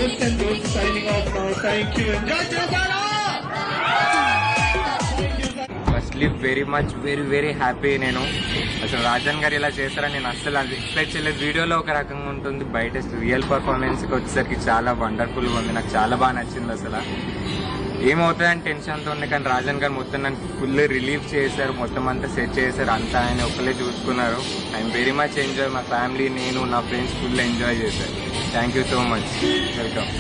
signing off now. Thank you. Enjoy Telangana. Firstly very happy. నేను అసలు రాజన్ గారు ఇలా చేస్తారని నేను అస్సలు అది ఎక్స్పెక్ట్ చేయలేదు. వీడియోలో ఒక రకంగా ఉంటుంది, బయట రియల్ పర్ఫార్మెన్స్కి వచ్చేసరికి చాలా వండర్ఫుల్గా ఉంది. నాకు చాలా బాగా నచ్చింది. అసలు ఏమవుతుందని టెన్షన్తో ఉంది, కానీ రాజన్ గారు మొత్తం నన్ను ఫుల్ రిలీఫ్ చేశారు, మొత్తం అంతా సెట్ చేశారు, అంతా ఆయన ఒక్కలే చూసుకున్నారు. I'm very much enjoy. మా ఫ్యామిలీ, నేను, నా ఫ్రెండ్స్ ఫుల్ ఎంజాయ్ చేశారు. Thank you so much. Welcome.